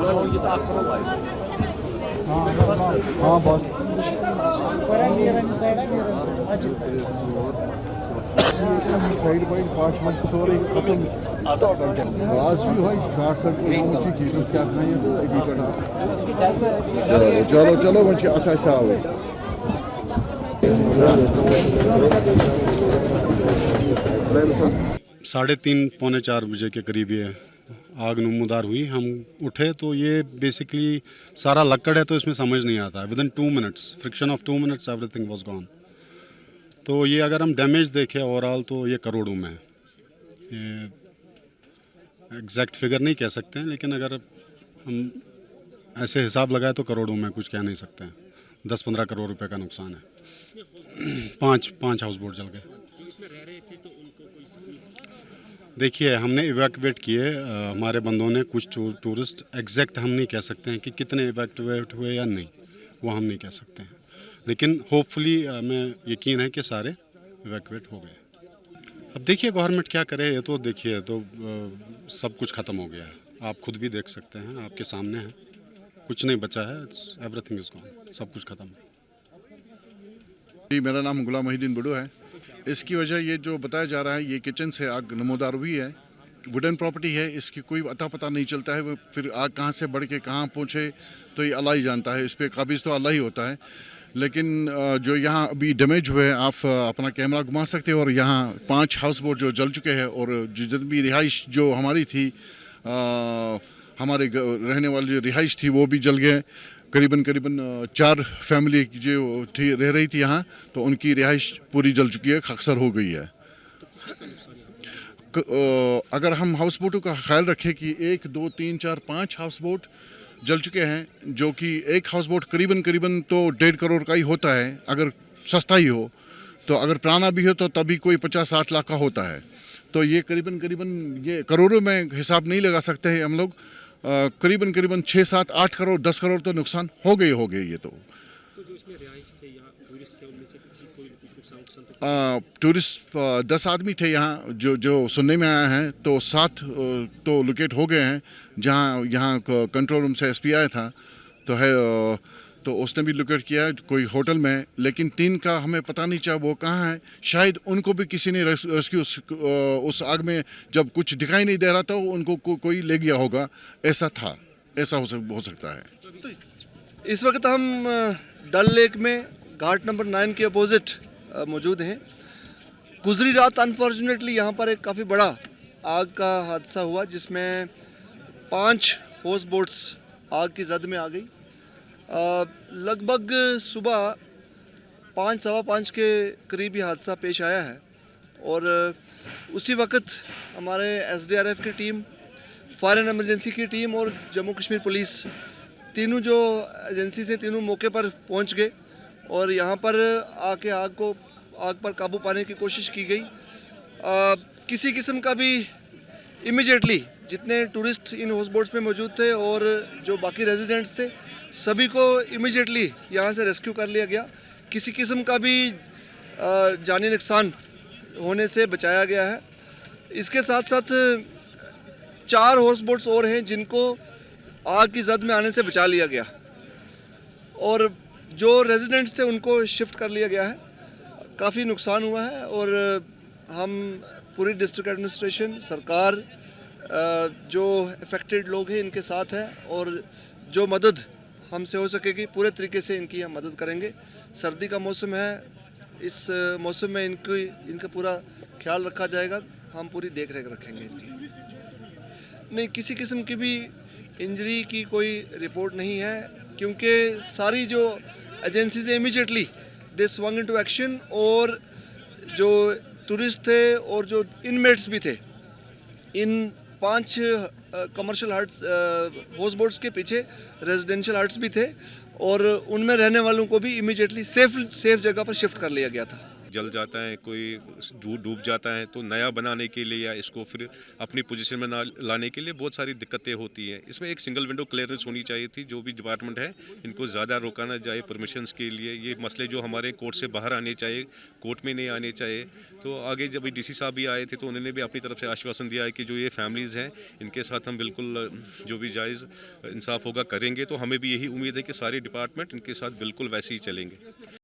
हाँ बहुत side by पाँच मिनट सोरे खत्म आज भी भाई 60 चीज़ क्या चलो चलो वो अच्छा साव 3:30 पौने 4 बजे के करीब ये आग नमूदार हुई। हम उठे तो ये बेसिकली सारा लक्कड़ है तो इसमें समझ नहीं आता। Within 2 minutes, friction of 2 minutes everything was gone. तो ये अगर हम डैमेज देखें ओवरऑल तो ये करोड़ों में है। ये एग्जैक्ट फिगर नहीं कह सकते हैं, लेकिन अगर हम ऐसे हिसाब लगाए तो करोड़ों में कुछ कह नहीं सकते हैं। 10-15 करोड़ रुपए का नुकसान है। पाँच हाउस बोट जल गए। देखिए, हमने इवैक्यूएट किए हमारे बंदों ने कुछ टूरिस्ट। एग्जैक्ट हम नहीं कह सकते हैं कि कितने इवैक्यूएट हुए या नहीं, वो हम नहीं कह सकते हैं, लेकिन होपफुली हमें यकीन है कि सारे इवैक्यूएट हो गए। अब देखिए गवर्नमेंट क्या करे। ये तो देखिए तो सब कुछ ख़त्म हो गया है। आप खुद भी देख सकते हैं, आपके सामने है, कुछ नहीं बचा है। एवरीथिंग इज़ गॉन, सब कुछ ख़त्म है। जी, मेरा नाम गुलाम मोहिउद्दीन बड़ू है। इसकी वजह ये जो बताया जा रहा है, ये किचन से आग नमूदार हुई है। वुडन प्रॉपर्टी है, इसकी कोई अता पता नहीं चलता है। वो फिर आग कहाँ से बढ़ के कहाँ पहुँचे तो ये अल्लाह ही जानता है। इस पर काबिज तो अल्लाह ही होता है। लेकिन जो यहाँ अभी डैमेज हुए हैं, आप अपना कैमरा घुमा सकते हो और यहाँ 5 हाउस बोट जो जल चुके हैं और जितनी भी रिहाइश जो हमारी थी, हमारे रहने वाली जो रिहाइश थी वो भी जल गए। करीबन 4 फैमिली जो थी रह रही थी यहाँ, तो उनकी रिहाइश पूरी जल चुकी है, खाकसर हो गई है। अगर हम हाउस बोटों का ख्याल रखें कि 1, 2, 3, 4, 5 हाउस बोट जल चुके हैं, जो कि एक हाउस बोट करीबन तो 1.5 करोड़ का ही होता है अगर सस्ता ही हो। तो अगर पुराना भी हो तो तभी कोई 50-60 लाख का होता है। तो ये करीबन ये करोड़ों में हिसाब नहीं लगा सकते हैं हम लोग। करीबन 6, 7, 8 करोड़ 10 करोड़ तो नुकसान हो गए ये तो जो इसमें रिहाइश थे यहाँ टूरिस्ट थे, उनमें से किसी कोई नुकसान टूरिस्ट 10 आदमी थे यहाँ जो सुनने में आया है। तो 7 तो लोकेट हो गए हैं। जहाँ यहाँ कंट्रोल रूम से एसपी आया था तो है, तो उसने भी लोकेट किया है कोई होटल में। लेकिन 3 का हमें पता नहीं चला वो कहाँ है। शायद उनको भी किसी ने रेस्क्यू उस आग में जब कुछ दिखाई नहीं दे रहा था उनको कोई ले गया होगा। ऐसा था, ऐसा हो सकता है। इस वक्त हम डल लेक में घाट नंबर 9 के अपोजिट मौजूद हैं। गुजरी रात अनफॉर्चुनेटली यहाँ पर एक काफ़ी बड़ा आग का हादसा हुआ, जिसमें 5 हाउस बोट्स आग की जद में आ गई। लगभग सुबह 5, सवा 5 के करीब ये हादसा पेश आया है और उसी वक्त हमारे SDRF की टीम, फायर एंड एमरजेंसी की टीम और जम्मू कश्मीर पुलिस, तीनों जो एजेंसी से तीनों मौके पर पहुंच गए और यहाँ पर आके आग पर काबू पाने की कोशिश की गई। किसी किस्म का भी इमीडिएटली जितने टूरिस्ट इन हाउस बोट्स में मौजूद थे और जो बाकी रेजिडेंट्स थे, सभी को इमीडिएटली यहाँ से रेस्क्यू कर लिया गया। किसी किस्म का भी जानी नुकसान होने से बचाया गया है। इसके साथ साथ 4 हाउस बोट्स और हैं जिनको आग की जद में आने से बचा लिया गया और जो रेजिडेंट्स थे उनको शिफ्ट कर लिया गया है। काफ़ी नुकसान हुआ है और हम पूरी डिस्ट्रिक्ट एडमिनिस्ट्रेशन, सरकार, जो अफेक्टेड लोग हैं इनके साथ है और जो मदद हमसे हो सकेगी पूरे तरीके से इनकी हम मदद करेंगे। सर्दी का मौसम है, इस मौसम में इनका पूरा ख्याल रखा जाएगा। हम पूरी देख रेख रखेंगे इनकी। नहीं, किसी किस्म की भी इंजरी की कोई रिपोर्ट नहीं है, क्योंकि सारी जो एजेंसीज इमीडिएटली दे स्वंग इनटू एक्शन और जो टूरिस्ट थे और जो इनमेट्स भी थे इन 5 कमर्शियल हट्स हाउस बोट्स के पीछे रेजिडेंशियल हट्स भी थे और उनमें रहने वालों को भी इमीडिएटली सेफ जगह पर शिफ्ट कर लिया गया था। जल जाता है, कोई डूब जाता है, तो नया बनाने के लिए या इसको फिर अपनी पोजीशन में ना लाने के लिए बहुत सारी दिक्कतें होती हैं। इसमें एक सिंगल विंडो क्लियरेंस होनी चाहिए थी। जो भी डिपार्टमेंट है इनको ज़्यादा रोकाना जाए परमिशंस के लिए। ये मसले जो हमारे कोर्ट से बाहर आने चाहिए, कोर्ट में नहीं आने चाहिए। तो आगे जब डीसी साहब भी आए थे तो उन्होंने भी अपनी तरफ से आश्वासन दिया है कि जो ये फैमिलीज़ हैं इनके साथ हम बिल्कुल जो भी जायज़ इंसाफ होगा करेंगे। तो हमें भी यही उम्मीद है कि सारे डिपार्टमेंट इनके साथ बिल्कुल वैसे ही चलेंगे।